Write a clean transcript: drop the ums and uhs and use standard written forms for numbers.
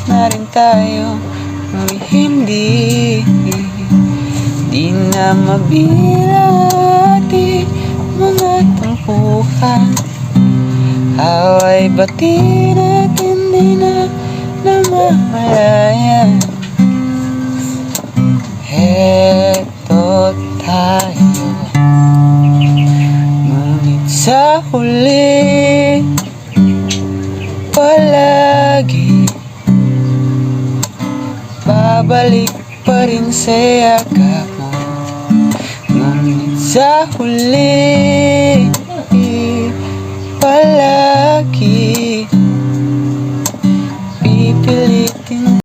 na rin tayo, ngunit hindi di na mabilang ating mga tampuhan. Away bati natin di na namamalayan. Heto tayo, ngunit sa huli palagi babalik pa rin sa yakap mo. Ngunit sa huli